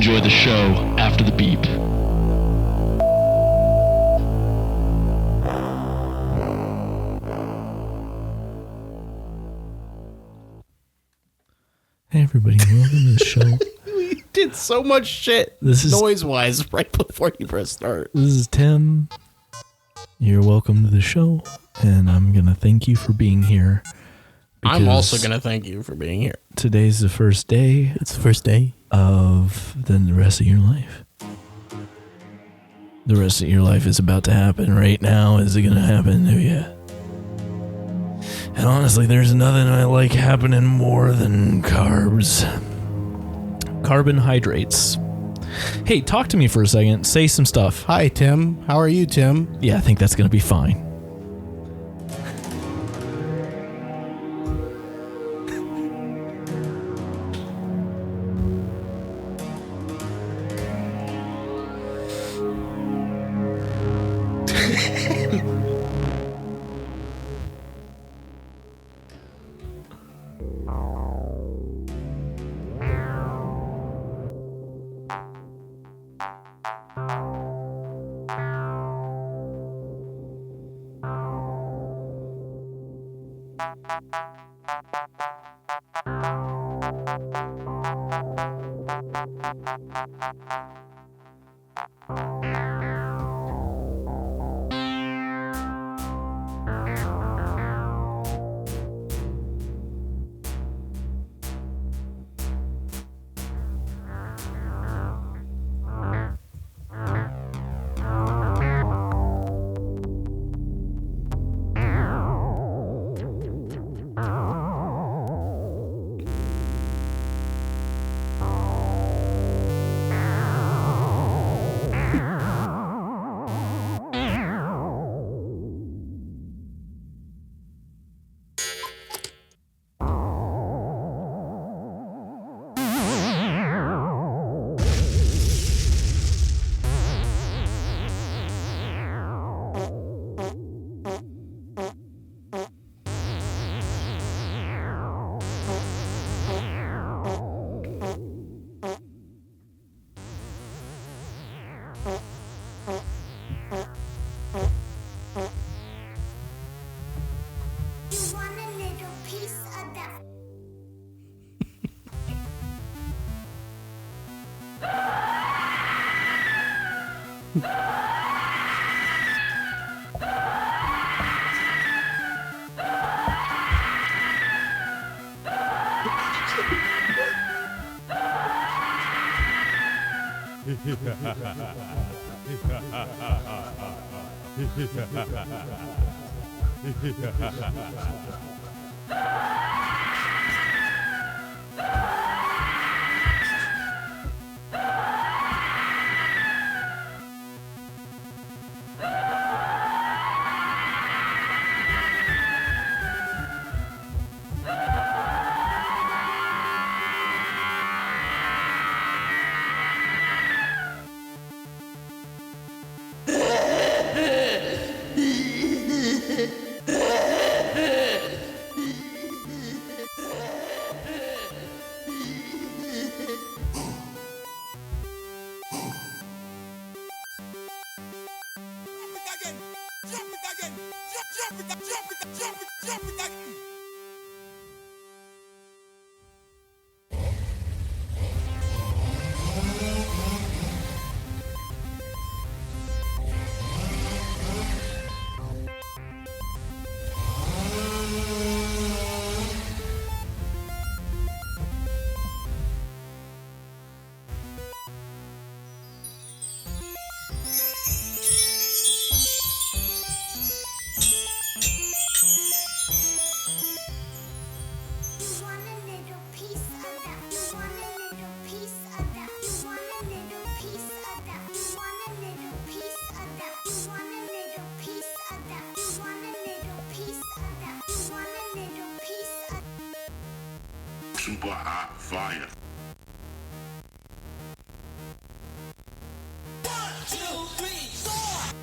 enjoy the show after the beep. Hey everybody, welcome to the show. We did so much shit noise-wise right before you press start. This is Tim. You're welcome to the show, and I'm going to thank you for being here. I'm also going to thank you for being here. Today's the first day. It's the first day of the rest of your life. The rest of your life is about to happen right now. Is it going to happen to you? And honestly, there's nothing I like happening more than carbs. Carbohydrates. Hey, talk to me for a second. Say some stuff. Hi, Tim. How are you, Tim? Yeah, I think that's going to be fine. Super hot fire. 1, 2, 3, 4.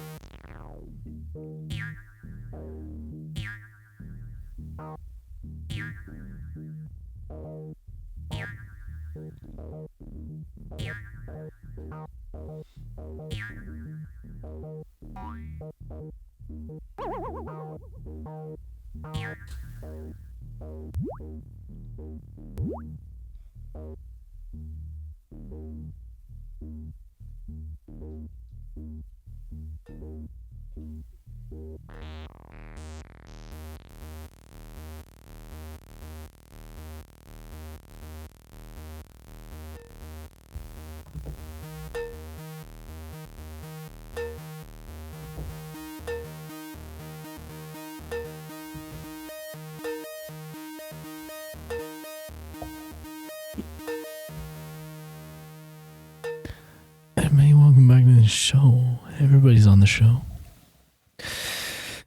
Everybody, welcome back to the show. Everybody's on the show.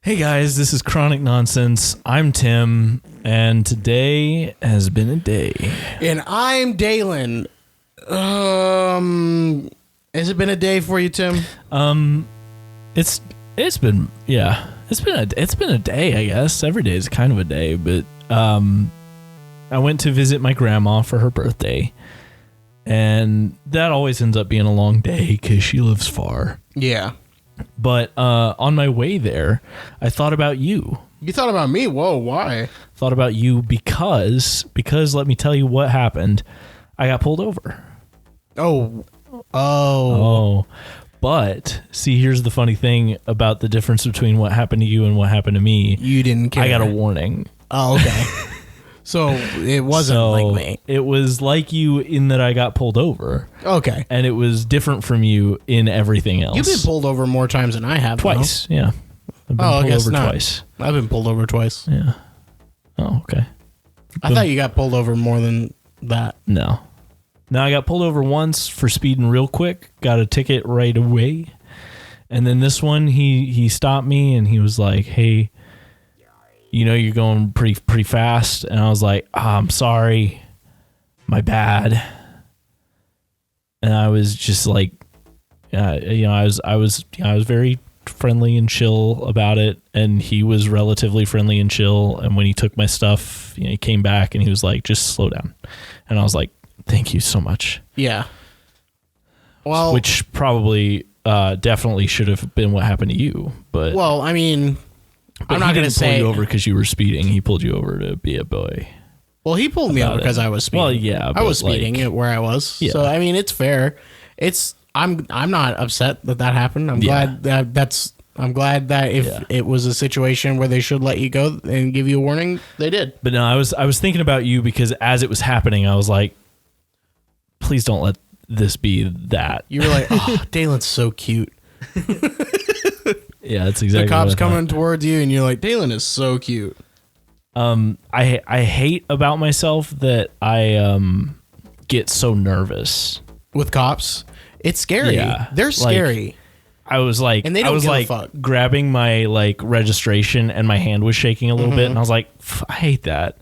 Hey guys, this is Chronic Nonsense. I'm Tim, and today has been a day. And I'm Dalen. Has it been a day for you, Tim? It's been a day, I guess. Every day is kind of a day, but I went to visit my grandma for her birthday, and that always ends up being a long day because she lives far. Yeah. But on my way there, I thought about you. You thought about me? Whoa, why? Thought about you because let me tell you what happened. I got pulled over. Oh. But see, here's the funny thing about the difference between what happened to you and what happened to me. You didn't care. I got a warning. Oh, okay. So it wasn't like me. It was like you in that I got pulled over. Okay. And it was different from you in everything else. You've been pulled over more times than I have. Twice, yeah. I've been I guess over not. twice. I've been pulled over twice. Yeah. Oh, okay. I thought you got pulled over more than that. No, I got pulled over once for speeding real quick. Got a ticket right away. And then this one, he stopped me and he was like, "Hey, you know you're going pretty fast." And I was like, "I'm sorry, my bad." And I was just like, I was very friendly and chill about it, and he was relatively friendly and chill. And when he took my stuff, he came back and he was like, "Just slow down." And I was like, "Thank you so much." Yeah. Well, which probably definitely should have been what happened to you, but I mean, I'm not going to pull you over because you were speeding. He pulled you over to be a boy. Well, he pulled me over because I was speeding. Well, yeah, I was speeding at where I was. Yeah. So I mean, it's fair. I'm not upset that happened. I'm glad that if it was a situation where they should let you go and give you a warning, they did. But no, I was thinking about you because as it was happening, I was like, please don't let this be that. You were like, "Oh, Dalen's so cute." Yeah, that's exactly. The cops coming towards you, and you're like, "Dalen is so cute." I hate about myself that I get so nervous with cops. It's scary. Yeah, they're scary. I was like, and they don't give a fuck. Grabbing my registration, and my hand was shaking a little bit, and I was like, I hate that.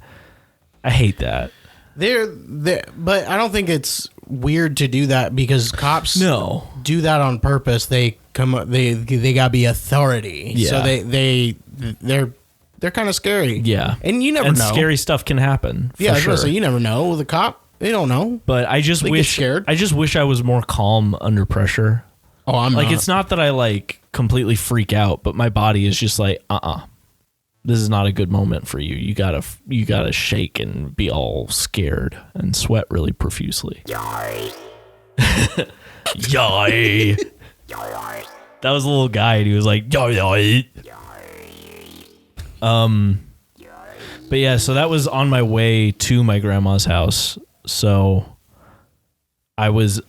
But I don't think it's weird to do that because cops do that on purpose. They come up, they gotta be authority. Yeah. So they're kind of scary. Yeah. And you never know. Scary stuff can happen. Yeah, sure. So you never know. The cop, they don't know. But I just wish I was more calm under pressure. Oh, I'm like, not. it's not that I completely freak out, but my body is just like, this is not a good moment for you. You gotta shake and be all scared and sweat really profusely. Yay. Yay. That was a little guy and he was like, yay. But yeah, so that was on my way to my grandma's house. So that was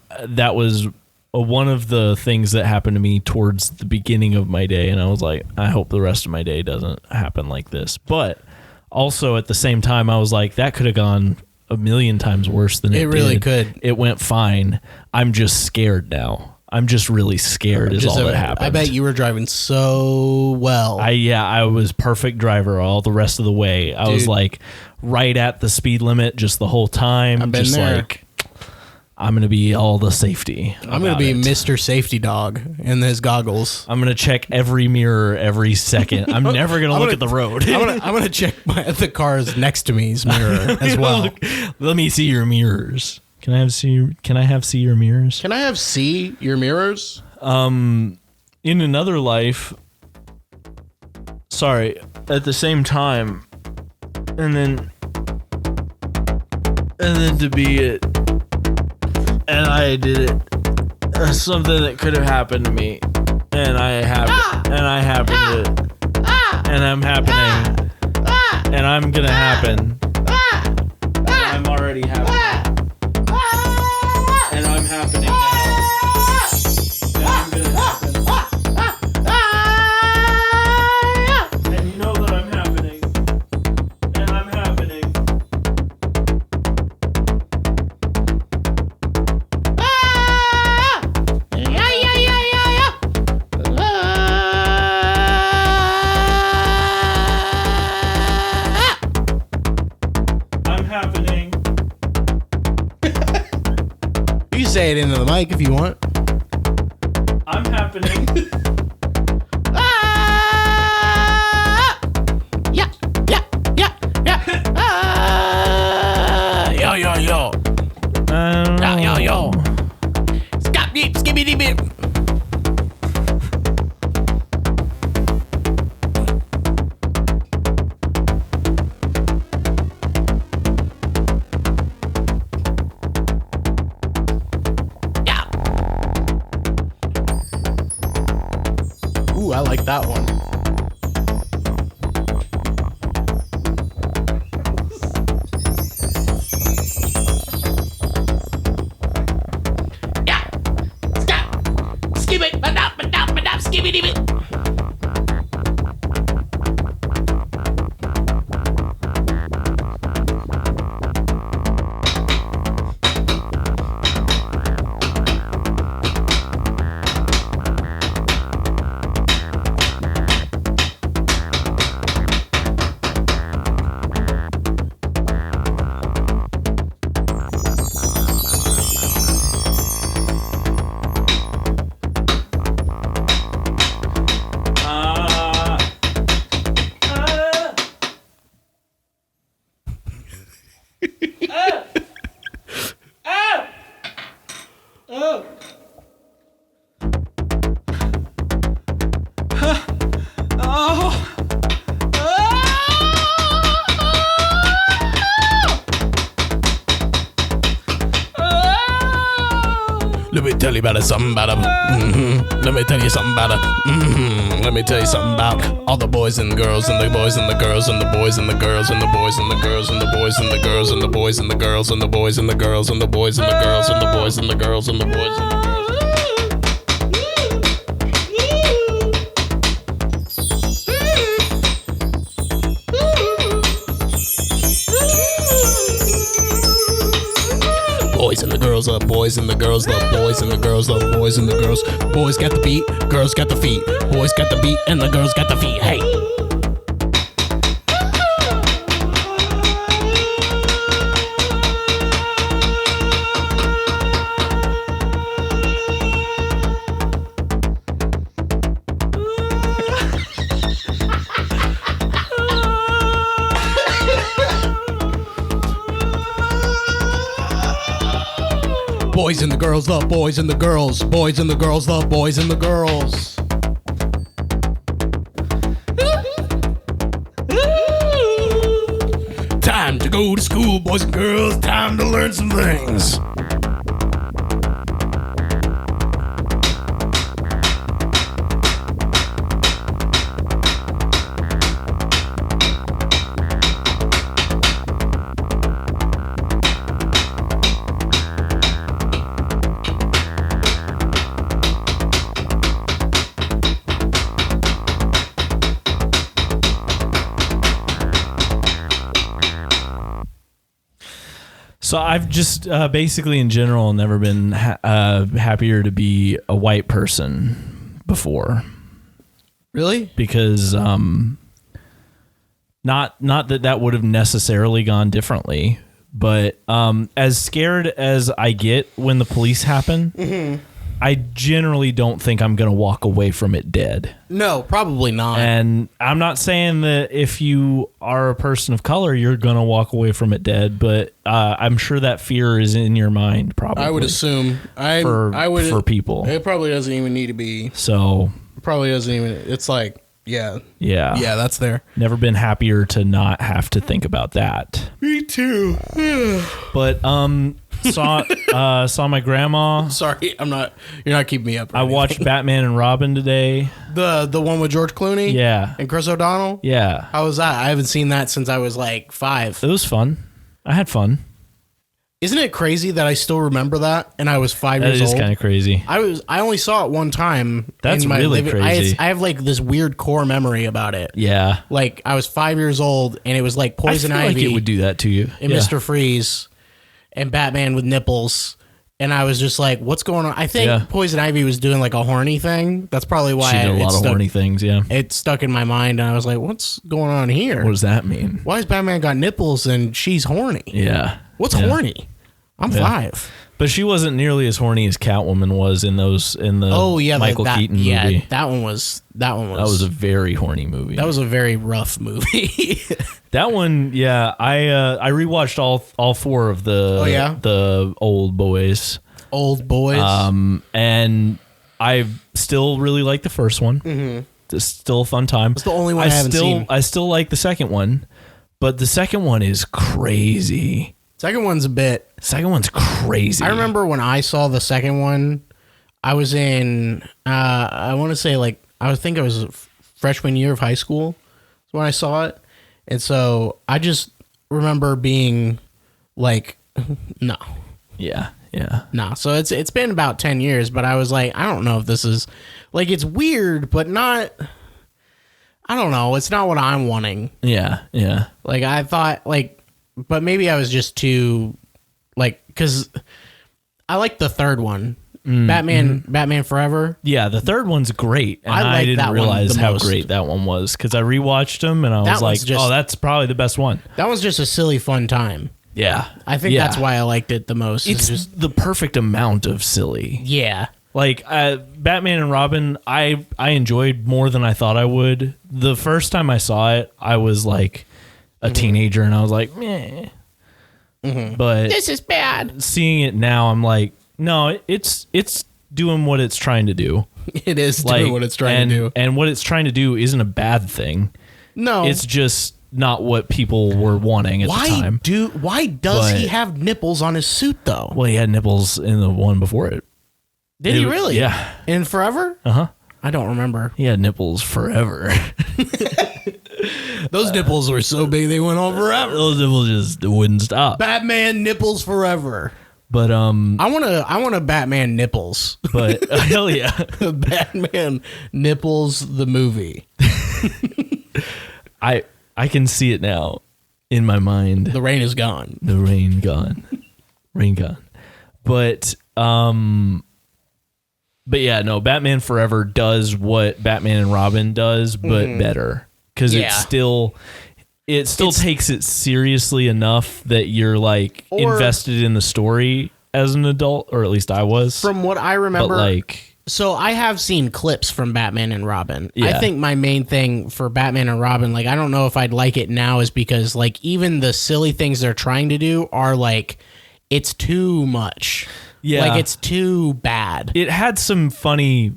one of the things that happened to me towards the beginning of my day. And I was like, I hope the rest of my day doesn't happen like this. But also at the same time, I was like, that could have gone a million times worse than it did. It really could. It went fine. I'm just scared now. I'm just really scared is all that happened. I bet you were driving so well. I was perfect driver all the rest of the way. I was like right at the speed limit just the whole time. I've been just there. Like, I'm going to be all the safety. I'm going to be Mr. Safety Dog in his goggles. I'm going to check every mirror every second. I'm never going to look at the road. I'm going to check the cars next to me's mirror as well. Let me see your mirrors. Can I have see your mirrors? Can I have see your mirrors? In another life, sorry, at the same time, and then to be it, and I did it, something that could have happened to me, and I happened to, and I'm happening, and I'm gonna happen, and I'm already happening, and I'm happening now. Say it into the mic if you want. I'm happening. Yeah. Yo. Yo. Stop beep, skibbity beep. I like that one. Yeah. Stop. Skip it. Badop, skibbity bit. Let me tell you about something about Let me tell you something about Let me tell you something about all the boys and girls and the boys and the girls and the boys and the girls and the boys and the girls and the boys and the girls and the boys and the girls and the boys and the girls and the boys and the girls and the boys and the girls and the boys and the girls. Boys and the girls love boys and the girls love boys and the girls love boys and the girls. Boys got the beat, girls got the feet. Boys got the beat and the girls got the feet. Hey. Boys and the girls love boys and the girls. Boys and the girls love boys and the girls. Time to go to school, boys and girls. Time to learn some things. So I've just basically in general never been happier to be a white person before. Really? Because not that would have necessarily gone differently, but as scared as I get when the police happen, I generally don't think I'm going to walk away from it dead. No, probably not. And I'm not saying that if you are a person of color, you're going to walk away from it dead, but I'm sure that fear is in your mind probably. I would assume. For people. It probably doesn't even need to be. So. It probably doesn't even. It's like, yeah. Yeah. Yeah, that's there. Never been happier to not have to think about that. Me too. But saw my grandma. Sorry, you're not keeping me up. I watched Batman and Robin today. The one with George Clooney? Yeah. And Chris O'Donnell? Yeah. How was that? I haven't seen that since I was like 5. It was fun. I had fun. Isn't it crazy that I still remember that and I was 5 years old? That is kind of crazy. I only saw it one time. That's in my really crazy. I have like this weird core memory about it. Yeah. Like I was 5 years old and it was like Poison I feel Ivy. like it would do that to you. And Yeah. Mr. Freeze and Batman with nipples. And I was just like, what's going on? I think Poison Ivy was doing like a horny thing. That's probably why She did a lot of horny things, yeah. It stuck in my mind and I was like, what's going on here? What does that mean? Why has Batman got nipples and she's horny? Yeah. What's horny? I'm 5. But she wasn't nearly as horny as Catwoman was in the Michael Keaton movie. Yeah, that one was That was a very horny movie. That was a very rough movie. That one, yeah. I rewatched all 4 of the old boys. Old boys. And I still really like the first one. Mm-hmm. It's still a fun time. It's the only one I haven't seen. I still like the second one, but the second one is crazy. Second one's a bit. Second one's crazy. I remember when I saw the second one, I was in, I want to say like, I think I was a freshman year of high school when I saw it. And so I just remember being like, no. Yeah. Yeah. No. So it's been about 10 years, but I was like, I don't know if this is like, it's weird, but not, I don't know. It's not what I'm wanting. Yeah. Yeah. Like I thought like, but maybe I was just too like, cause I like the third one, Batman Forever. Yeah. The third one's great. And I like didn't that one realize the how most. great that one was. Cause I rewatched them and I was like, oh, that's probably the best one. That was just a silly fun time. Yeah. I think that's why I liked it the most. It's just the perfect amount of silly. Yeah. Like Batman and Robin, I enjoyed more than I thought I would. The first time I saw it, I was like a teenager and I was like, meh. But This is bad. seeing it now, I'm like, no, it's doing what it's trying to do. It is doing what it's trying to do. And what it's trying to do isn't a bad thing. No. It's just not what people were wanting at the time. Why does he have nipples on his suit though? Well, he had nipples in the one before it. Did he really? Yeah. In Forever? Uh-huh. I don't remember. He had nipples forever. Those nipples were so big they went on forever. Those nipples just wouldn't stop. Batman nipples forever. But I want a Batman nipples. But hell yeah. Batman nipples the movie. I can see it now in my mind. The rain is gone. The rain gone. Rain gone. But yeah, no, Batman Forever does what Batman and Robin does, but better. Because it still takes it seriously enough that you're like invested in the story as an adult, or at least I was. From what I remember, but like, so I have seen clips from Batman and Robin. Yeah. I think my main thing for Batman and Robin, like I don't know if I'd like it now, is because like even the silly things they're trying to do are like it's too much. Yeah. Like it's too bad. it had some funny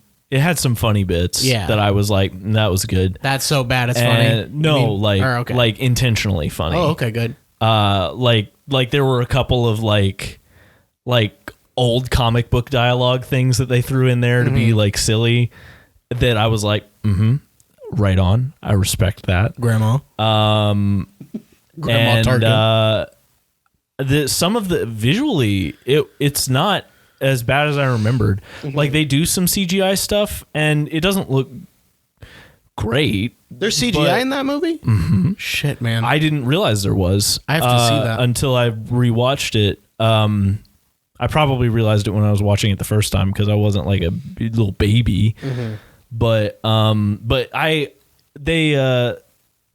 bits that I was like, that was good. That's so bad it's funny. No, okay. like intentionally funny. Oh, okay, good. Like there were a couple of like old comic book dialogue things that they threw in there to be like silly that I was like, right on. I respect that. Grandma. Grandma And Tarkin. some of the visually it's not as bad as I remembered. Like they do some CGI stuff and it doesn't look great. There's CGI in that movie? Shit, man. I didn't realize there was. I have to see that. Until I rewatched it. I probably realized it when I was watching it the first time because I wasn't like a little baby. But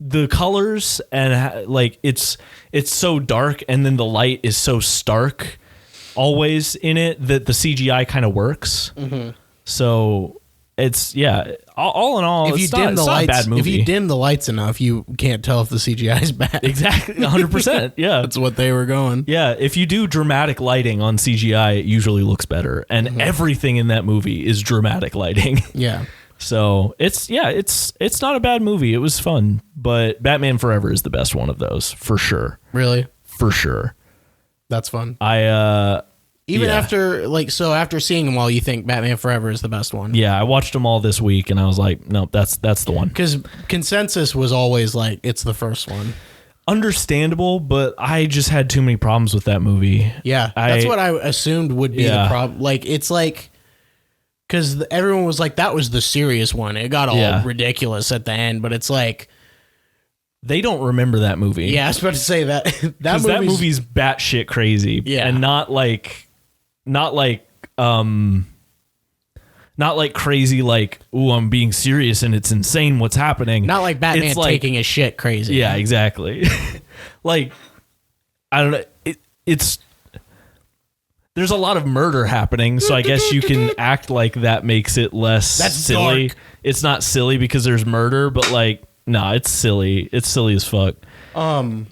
the colors and like it's so dark and then the light is so stark always in it that the CGI kind of works. So it's all in all, If you it's dim not, the it's not a lights, bad movie. if you dim the lights enough, you can't tell if the CGI is bad. Exactly, 100%. Yeah, That's what they were going. yeah. If you do dramatic lighting on CGI, it usually looks better, and everything in that movie is dramatic lighting. Yeah. So it's not a bad movie. It was fun, but Batman Forever is the best one of those for sure. Really? For sure. That's fun. Even After seeing them all, you think Batman Forever is the best one? Yeah, I watched them all this week, and I was like, no, that's the one. Because consensus was always like, it's the first one. Understandable, but I just had too many problems with that movie. Yeah, that's what I assumed would be the problem. Like, it's like, because everyone was like, that was the serious one. It got all ridiculous at the end, but it's like, they don't remember that movie. yeah, I was about to say that that movie's batshit crazy. Yeah, and not like crazy, like, ooh, I'm being serious and it's insane what's happening. not like Batman It's like, taking a shit crazy. yeah, exactly. Like, I don't know. It's there's a lot of murder happening, so I guess you can act like that makes it less That's silly. dark. It's not silly because there's murder, but like, nah, it's silly. It's silly as fuck.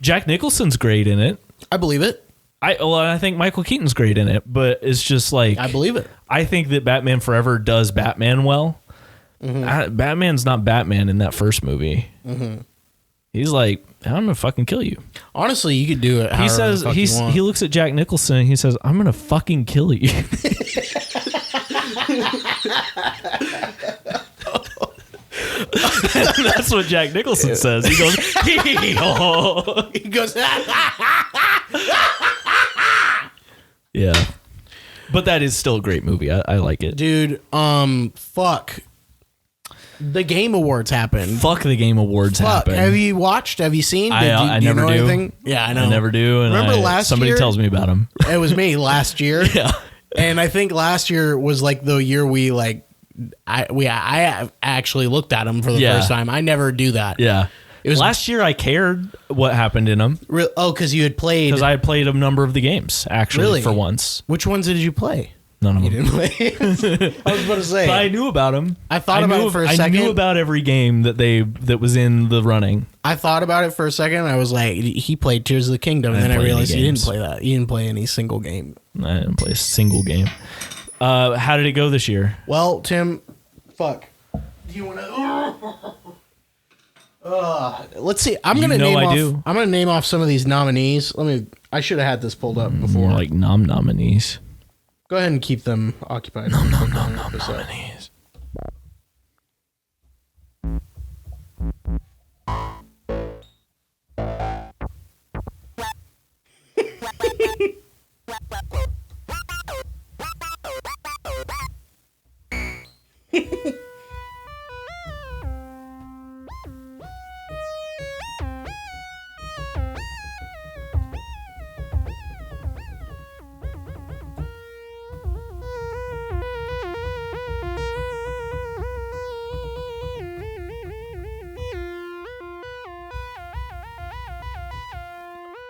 Jack Nicholson's great in it. I believe it. I think Michael Keaton's great in it, but it's just like, I believe it. I think that Batman Forever does Batman well. Batman's not Batman in that first movie. He's like, I'm gonna fucking kill you. Honestly, you could do it. He says he looks at Jack Nicholson and he says, I'm gonna fucking kill you. That's what Jack Nicholson says. He goes, he goes, yeah. But that is still a great movie. I like it. dude. Fuck. The Game Awards happened. Fuck, the Game Awards happen. Have you watched? Have you seen? I never do. Anything? Yeah, I know. I never do. And Remember last somebody year? tells me about them. It was me last year. Yeah. And I think last year was like the year we like, I actually looked at them for the first time. I never do that. Yeah. It was last year I cared what happened in them. because you had played. Because I had played a number of the games, actually, Really? for once. Which ones did you play? None of them. You didn't play. I was about to say. But I knew about them. I thought about it for a second. I knew about every game that was in the running. I thought about it for a second. I was like, he played Tears of the Kingdom, and then I realized he didn't play that. He didn't play any single game. I didn't play a single game. How did it go this year? Well, Tim, fuck. Do you want to? Let's see. I'm gonna name off some of these nominees. I should have had this pulled up before. More like nominees. Go ahead and keep them occupied. Nominees.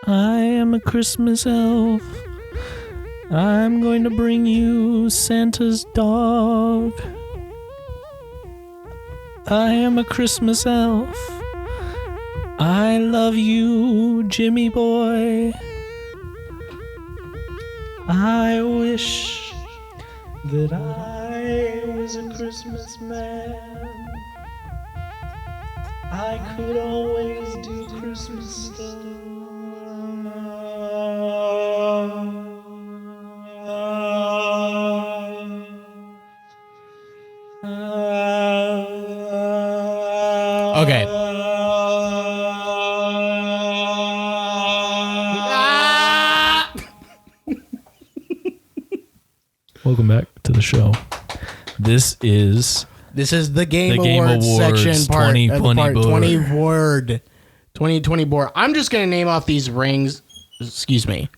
I am a Christmas elf. I'm going to bring you Santa's dog. I am a Christmas elf. I love you, Jimmy boy. I wish that I was a Christmas man. I could always do Christmas stuff. Okay. Welcome back to the show. This is the Game Game Awards Awards section part. 2020 board. 2020 board. I'm just gonna name off these rings. Excuse me.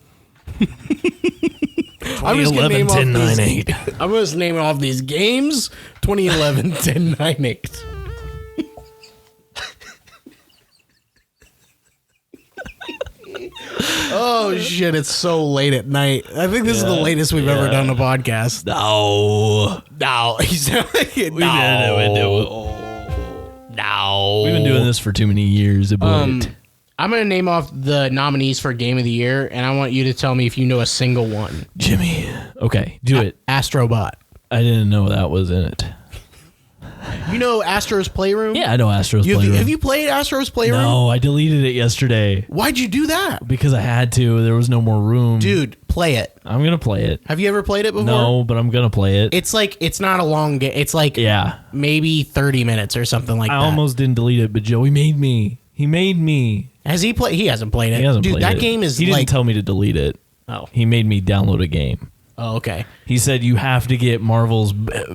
I'm just gonna name off 10-9-8. I'm just naming off these games. 2011 10-9-8. Oh shit! It's so late at night. I think this is the latest we've ever done a podcast. No. No, he's no. We no. We've been doing this for too many years. I'm gonna name off the nominees for Game of the Year, and I want you to tell me if you know a single one. Jimmy. Okay, do it. Astrobot. I didn't know that was in it. You know Astro's Playroom? Yeah, I know Astro's Playroom. Have you played Astro's Playroom? No, I deleted it yesterday Why'd you do that? because I had to. There was no more room. Dude, play it. I'm going to play it. Have you ever played it before? No, but I'm going to play it. It's like, it's not a long game. It's like maybe 30 minutes or something like I that. almost didn't delete it, but Joey made me. He made me. Has he played? He hasn't played it. He hasn't Dude, played that it. game is He like... didn't tell me to delete it. Oh. He made me download a game. Oh, okay. He said you have to get Marvel's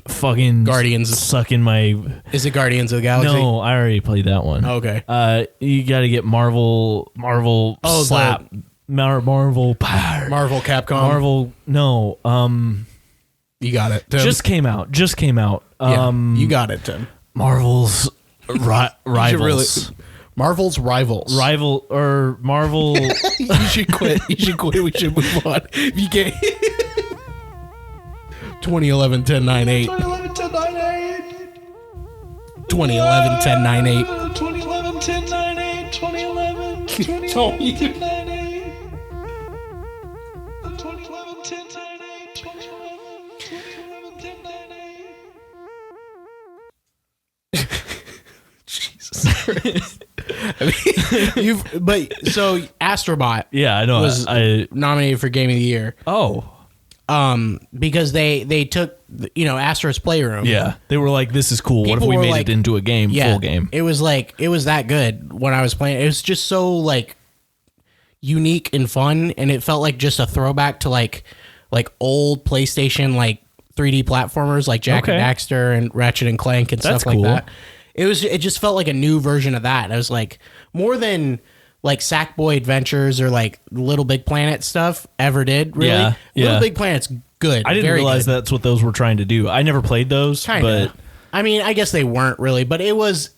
fucking Guardians. sucking my... Is it Guardians of the Galaxy? No, I already played that one. Okay. You got to get Marvel slap. Marvel power. Marvel Capcom. Marvel, no. You got it, Tim. Just came out. Yeah, you got it, Tim. Marvel's rivals. Marvel's Rivals. Marvel. You should quit. We should move on. You can't. 2011 1098. 2011 1098. 2011 1098. 2011 Don't you- 1098. 2011 1098. 2011 1098. Jesus Christ. I mean, so Astrobot Yeah, I know. was nominated for Game of the Year. Oh. Because they took Astro's Playroom. Yeah. They were like, this is cool. What if People we were made like- it into a game, full game? It was that good when I was playing. It was just so like unique and fun, and it felt like just a throwback to like old PlayStation like 3D platformers like Jack and Daxter and Ratchet and Clank and That's stuff like cool. that. It just felt like a new version of that. It was like more than like Sackboy Adventures or like Little Big Planet stuff ever did. Really, Yeah, Little yeah. Big Planet's good. I didn't very realize good. that's what those were trying to do. I never played those, Kinda. but I mean, I guess they weren't really, but it was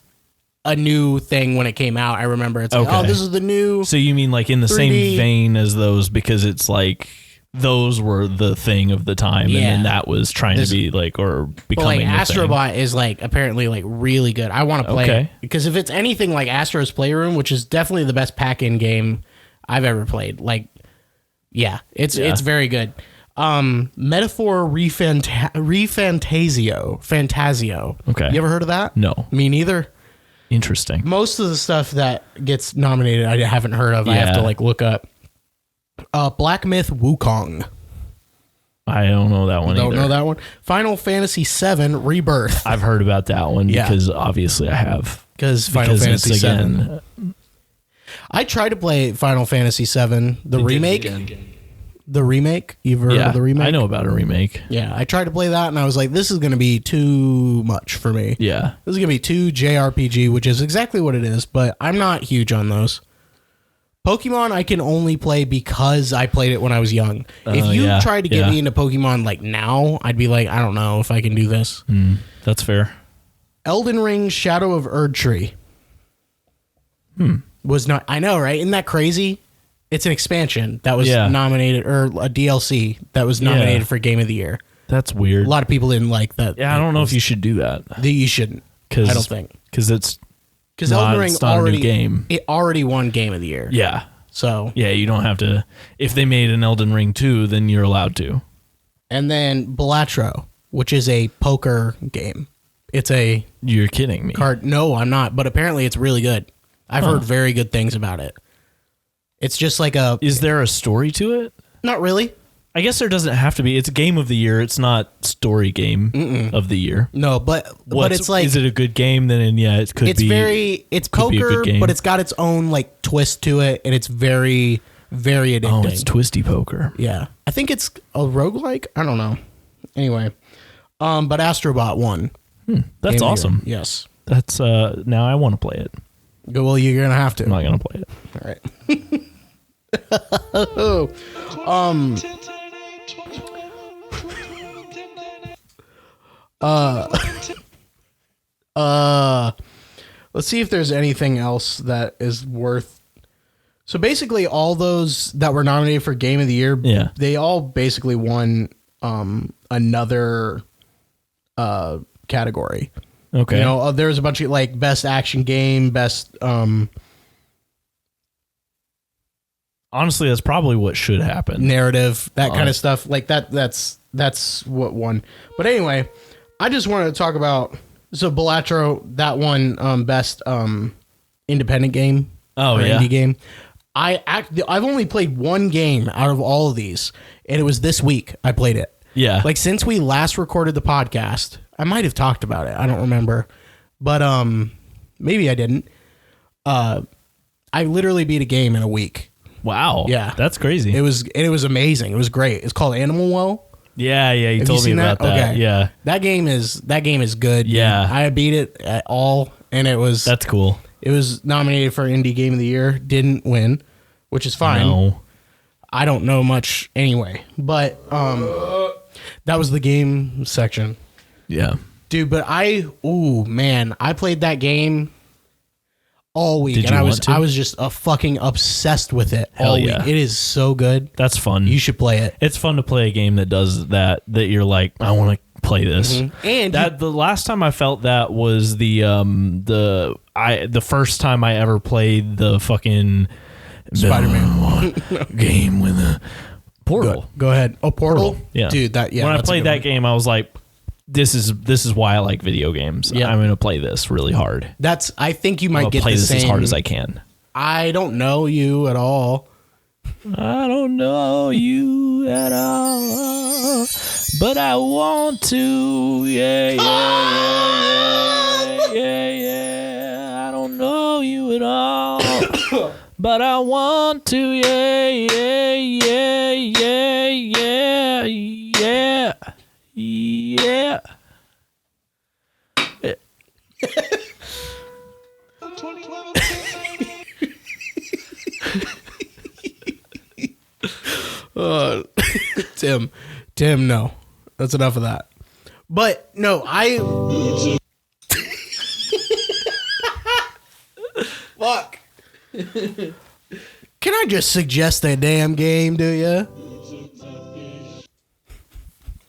a new thing when it came out. I remember it's like, Okay. oh, this is the new. so you mean like in the 3D. same vein as those because it's like those were the thing of the time, Yeah. and then that was trying This- to be like or But becoming like the thing. Astrobot is like apparently like really good. I want to play Okay. it because if it's anything like Astro's Playroom, which is definitely the best pack-in game I've ever played, like yeah, it's very good. Metaphor Fantasio. Okay. You ever heard of that? No. Me neither. Interesting. Most of the stuff that gets nominated I haven't heard of. I have to Yeah. like look up. Black Myth Wukong. I don't know that one Don't either. know that one. Final Fantasy VII Rebirth. I've heard about that one Yeah. because obviously I have. Because Final Because Fantasy it's, VII. again, I tried to play Final Fantasy VII, the remake. The remake. You've heard yeah, of the remake? I know about a remake. Yeah, I tried to play that and I was like, this is going to be too much for me. Yeah. This is going to be too JRPG, which is exactly what it is, but I'm not huge on those. Pokemon I can only play because I played it when I was young. If you yeah, tried to get yeah. me into Pokemon like now, I'd be like, I don't know if I can do this. That's fair. Elden Ring Shadow of Erdtree. Was not, I know, right? Isn't that crazy? It's an expansion that was Yeah. nominated, or a DLC that was nominated for Game of the Year. That's weird. A lot of people didn't like that. Yeah, I don't know if you should do that. You shouldn't. Cause, I don't think. Because it's Because not- Elden Ring it's not a new already game. It already won Game of the Year. Yeah. So Yeah, you don't have to. If they made an Elden Ring 2, then you're allowed to. and then Balatro, which is a poker game. It's a You're kidding me. card. No, I'm not. But apparently, it's really good. I've heard very good things about it. It's just like a. Is there a story to it? Not really. I guess there doesn't have to be. It's a game of the year. It's not story game of the year. No, but it's like is it a good game? Then yeah, it could it's be. it's could be a poker, good game. but it's got its own like twist to it, and it's very very addicting. Oh, it's twisty poker. Yeah, I think it's a roguelike. I don't know. Anyway, but Astrobot won. That's Game of the awesome. Year. Yes. That's now I want to play it. Go. Well, you're gonna have to. I'm not gonna play it. All right. Let's see if there's anything else that is worth So basically, all those that were nominated for Game of the Year, Yeah. they all basically won another category. Okay. You know, there's a bunch of like best action game, best. Honestly, that's probably what should happen. Narrative, that kind of stuff. Like that's what won. But anyway, I just wanted to talk about Balatro, that one best independent game. Oh, or yeah. indie game. I've only played one game out of all of these, and it was this week I played it. Yeah. Like since we last recorded the podcast, I might have talked about it. I don't remember. But maybe I didn't. I literally beat a game in a week. Wow. Yeah. That's crazy. It was amazing. It was great. It's called Animal Well. Yeah, you Have told you me seen about that. Okay. Yeah. That game is good. Yeah. I beat it at all, and it was That's cool. it was nominated for Indie Game of the Year. Didn't win, which is fine. No. I don't know much anyway, but that was the game section, Yeah. dude. But I played that game all week, Did and you I want to? was just fucking obsessed with it Hell all yeah. week. It is so good. That's fun. You should play it. It's fun to play a game that does that you're like, I want to play this. And That the last time I felt that was the first time I ever played the fucking Spider-Man game with a Portal. Go ahead. Oh, Portal. Yeah. Dude. When When I played that game, I was like, this is why I like video games. Yeah. I'm gonna play this really hard. I think you I'm might gonna get play the this same. as hard as I can. I don't know you at all. I don't know you at all, but I want to. Yeah, yeah, yeah, yeah, yeah. I don't know you at all, but I want to. Yeah, yeah, yeah, yeah, yeah, yeah, yeah. 2011. Tim, no. That's enough of that. But no, fuck. Can I just suggest a damn game, do you?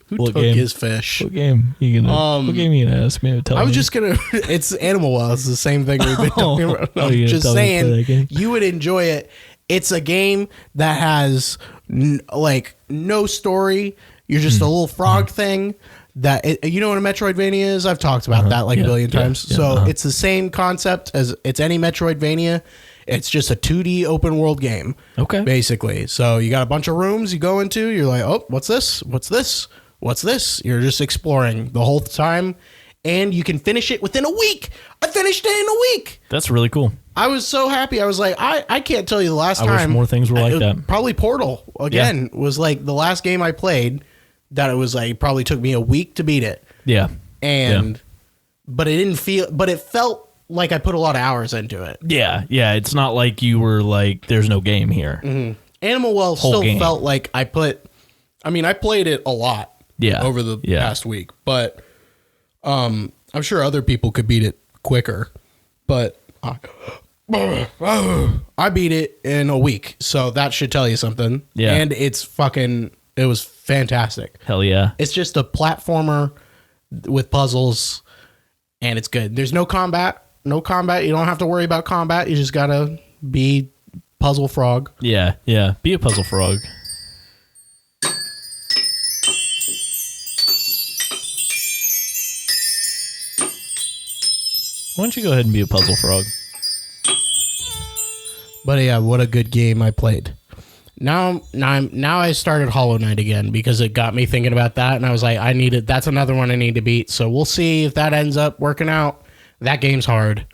Who What took game? his fish? What game you gonna? What game you gonna ask me to tell I was me? just gonna. It's Animal Well. It's the same thing we've been talking about. Oh, I'm you're just gonna tell me to play that saying game? you would enjoy it. It's a game that has no story. You're just a little frog thing. You know what a Metroidvania is? I've talked about that like a billion times. So it's the same concept as it's any Metroidvania. It's just a 2D open world game. Okay. Basically. So you got a bunch of rooms you go into. You're like, oh, what's this? What's this? What's this? You're just exploring the whole time. And you can finish it within a week. I finished it in a week. That's really cool. I was so happy. I was like, I can't tell you the last I time. wish more things were like that. Probably Portal again was like the last game I played that it was like probably took me a week to beat it. Yeah. But it felt like I put a lot of hours into it. Yeah. It's not like you were like, there's no game here. Animal Well still game. felt like I played it a lot over the past week, but I'm sure other people could beat it quicker, but I beat it in a week, so that should tell you something. Yeah. And it was fantastic. Hell yeah. It's just a platformer with puzzles, and it's good. There's no combat. You don't have to worry about combat. You just gotta be puzzle frog. Yeah. Be a puzzle frog. Why don't you go ahead and be a puzzle frog? But yeah, what a good game I played. Now I started Hollow Knight again because it got me thinking about that, and I was like, that's another one I need to beat. So we'll see if that ends up working out. That game's hard.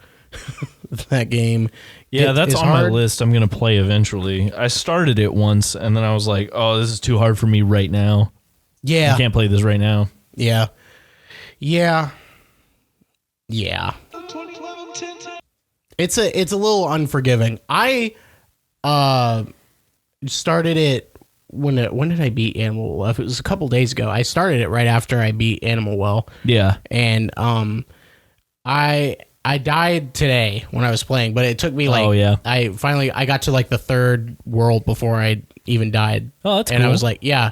That game. Yeah, that's is on my hard. list. I'm going to play eventually. I started it once, and then I was like, oh, this is too hard for me right now. Yeah. I can't play this right now. Yeah. 2011. It's a little unforgiving. I started it when did I beat Animal Well? It was a couple days ago. I started it right after I beat Animal Well. Yeah. And I I died today when I was playing, but it took me like I got to like the third world before I even died. Oh, that's and cool. I was like, yeah.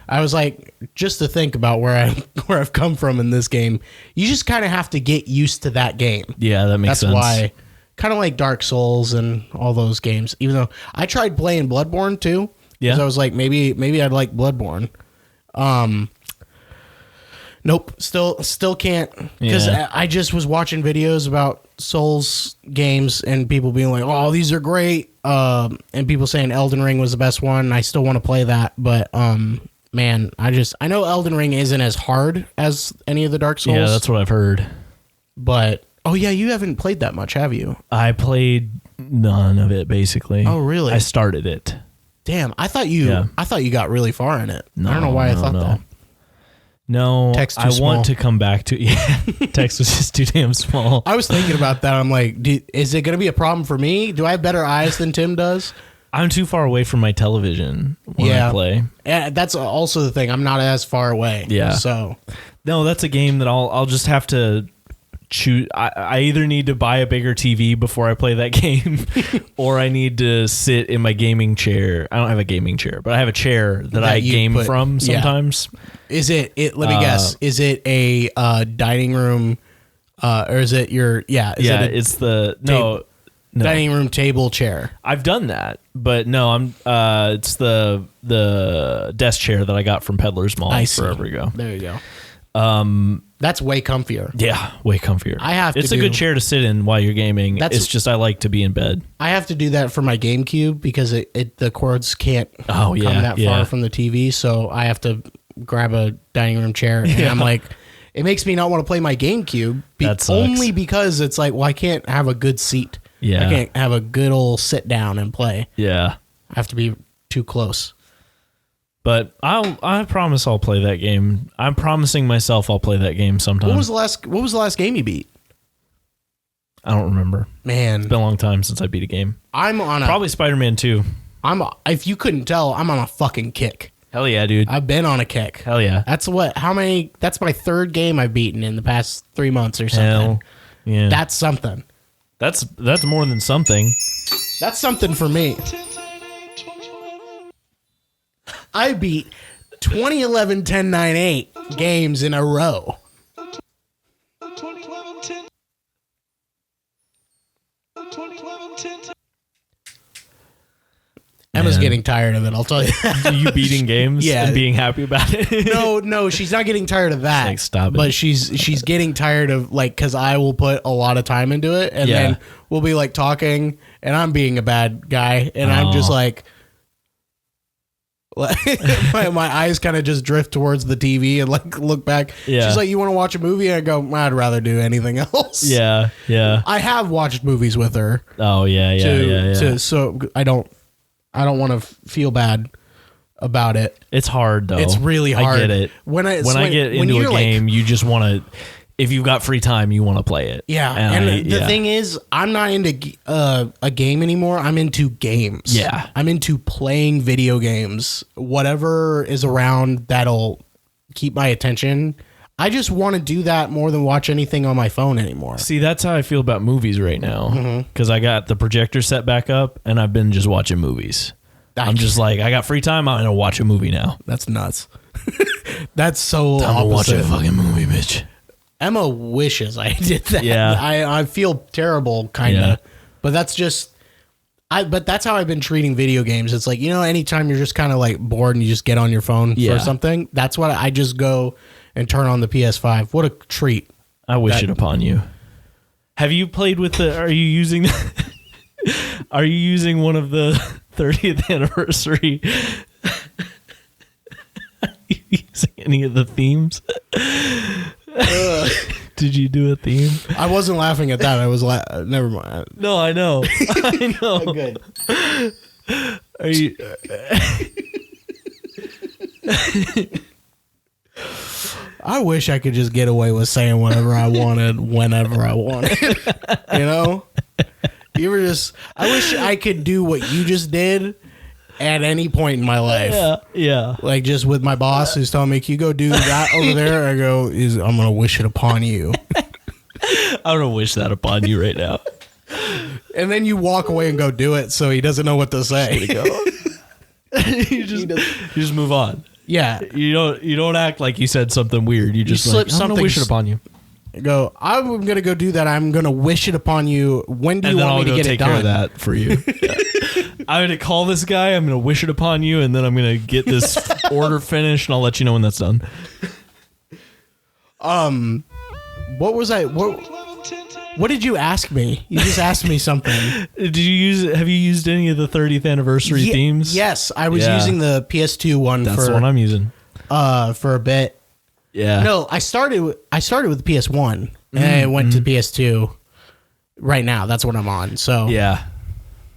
I was like, just to think about where I've come from in this game, you just kind of have to get used to that game. Yeah, that makes sense. That's why, kind of like Dark Souls and all those games. Even though I tried playing Bloodborne too, because I was like, maybe I'd like Bloodborne. Nope, still can't, because I just was watching videos about Souls games and people being like, "Oh, these are great," and people saying Elden Ring was the best one. And I still want to play that, but man, I know Elden Ring isn't as hard as any of the Dark Souls. Yeah, that's what I've heard. But you haven't played that much, have you? I played none of it basically. Oh, really? I started it. Damn, I thought you got really far in it. I don't know why I thought that. No, Text too I small. want to come back to text was just too damn small. I was thinking about that. I'm like, is it going to be a problem for me? Do I have better eyes than Tim does? I'm too far away from my television when I play. Yeah, that's also the thing. I'm not as far away. Yeah. So, no, that's a game that I'll just have to choose. I either need to buy a bigger TV before I play that game, or I need to sit in my gaming chair. I don't have a gaming chair, but I have a chair that I game from sometimes. Is it? Let me guess. Is it a dining room, or is it your? Yeah. It's the no dining room table chair. I've done that, but no, it's the desk chair that I got from Peddler's Mall forever ago. There you go. That's way comfier. Yeah, way comfier. It's a good chair to sit in while you're gaming. It's just I like to be in bed. I have to do that for my GameCube because the cords can't come that far from the TV, so I have to grab a dining room chair, and I'm like, it makes me not want to play my GameCube only because it's like, well, I can't have a good seat. Yeah, I can't have a good old sit down and play. Yeah, I have to be too close. But I promise I'll play that game. I'm promising myself I'll play that game sometime. What was the last game you beat? I don't remember. Man, it's been a long time since I beat a game. I'm on probably Spider-Man 2. If you couldn't tell, I'm on a fucking kick. Hell yeah, dude. I've been on a kick. Hell yeah. That's my third game I've beaten in the past 3 months or something. Hell yeah. That's something. That's more than something. That's something for me. I beat 2011 1098 games in a row. 2011 10. Emma's getting tired of it, I'll tell you. You beating games and being happy about it? No, she's not getting tired of that. Like, stop it. But she's getting tired of, like, because I will put a lot of time into it, and then we'll be, like, talking, and I'm being a bad guy, and I'm just like, my eyes kind of just drift towards the TV and, like, look back. Yeah. She's like, you want to watch a movie? And I go, I'd rather do anything else. Yeah. I have watched movies with her. Oh, yeah. So I don't want to feel bad about it. It's hard though. It's really hard. I get it. When I get into a game, you just want to. If you've got free time, you want to play it. Yeah, and the thing is, I'm not into a game anymore. I'm into games. Yeah, I'm into playing video games. Whatever is around that'll keep my attention. I just want to do that more than watch anything on my phone anymore. See, that's how I feel about movies right now. Because I got the projector set back up, and I've been just watching movies. I'm just like, I got free time. I'm gonna watch a movie now. That's nuts. That's so time opposite. To watch a fucking movie, bitch. Emma wishes I did that. Yeah, I feel terrible, kind of, but that's just. But that's how I've been treating video games. It's like, anytime you're just kind of like bored and you just get on your phone for something. That's what I just go and turn on the PS5. What a treat! I wish it upon you. Have you played with the? Are you using? Are you using one of the 30th anniversary? Are you using any of the themes? Did you do a theme? I wasn't laughing at that. I was never mind. No, I know. I know. Good. Are you? I wish I could just get away with saying whatever I wanted, whenever I wanted. You ever just? I wish I could do what you just did at any point in my life. Yeah. Like just with my boss who's telling me, "Can you go do that over there?" I go, "I'm gonna wish it upon you." I'm gonna wish that upon you right now. And then you walk away and go do it, so he doesn't know what to say. you just move on. Yeah, You don't act like you said something weird. You just slip like, I'm gonna something wish it upon you, go. I'm gonna go do that. I'm gonna wish it upon you. When do you and then want I'll me to go get take it care done? of that for you. Yeah. I'm gonna call this guy. I'm gonna wish it upon you, and then I'm gonna get this order finished, and I'll let you know when that's done. What was I? What did you ask me? You just asked me something. Have you used any of the 30th anniversary themes? Yes, I was Yeah. using the PS2 one. That's the one I'm using. For a bit. Yeah. No, I started with the PS1 and I went to PS2. Right now, that's what I'm on. So Yeah.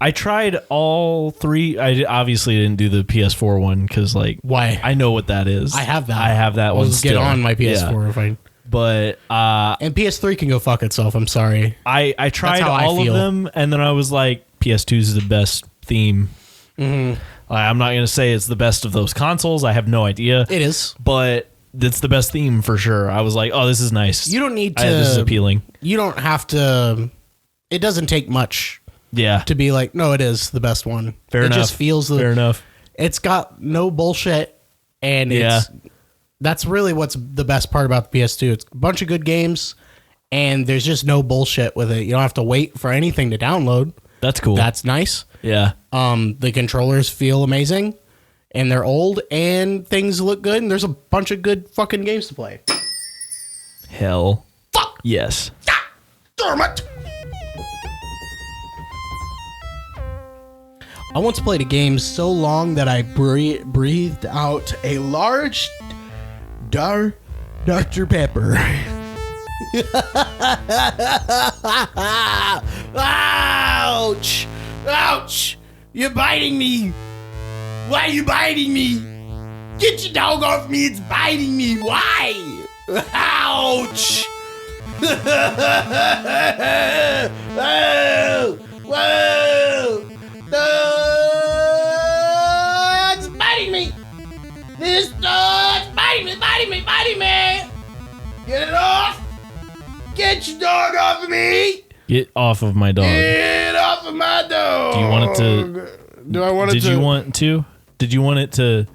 I tried all three. I obviously didn't do the PS4 one because, like, Why? I know what that is. I have that. I have that I'll one. just get still. on my PS4 Yeah. if I. But And PS3 can go fuck itself. I'm sorry. I tried how I all of feel. them, and then I was like, PS2 is the best theme. Mm-hmm. I'm not gonna say it's the best of those consoles. I have no idea. It is. But it's the best theme for sure. I was like, oh, this is nice. You don't need to. This is appealing. You don't have to. It doesn't take much Yeah. to be like, no, it is the best one. Fair it enough. just feels Fair enough. It's got no bullshit, and that's really what's the best part about the PS2. It's a bunch of good games, and there's just no bullshit with it. You don't have to wait for anything to download. That's cool. That's nice. Yeah. The controllers feel amazing, and they're old, and things look good, and there's a bunch of good fucking games to play. Hell. Fuck! Yes. Damn it! I once played a game so long that I breathed out a large Dr. Pepper. Ouch! Ouch! You're biting me! Why are you biting me? Get your dog off me! It's biting me! Why? Ouch! Whoa! Whoa! It's biting me! This dog's biting me! Biting me! Biting me! Get it off! Get your dog off of me! Get off of my dog. Get off of my dog! Do you want it to? Do I want it to? Did you want to? Did you want it to?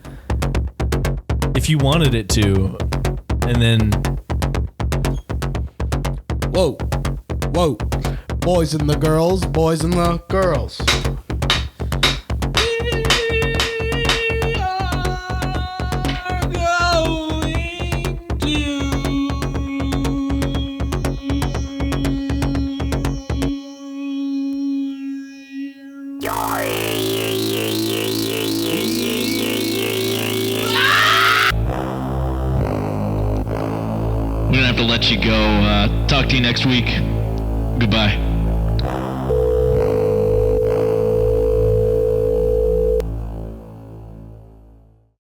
If you wanted it to, and then. Whoa. Whoa. Boys and the girls. Boys and the girls. We're gonna have to let you go. Talk to you next week. Goodbye.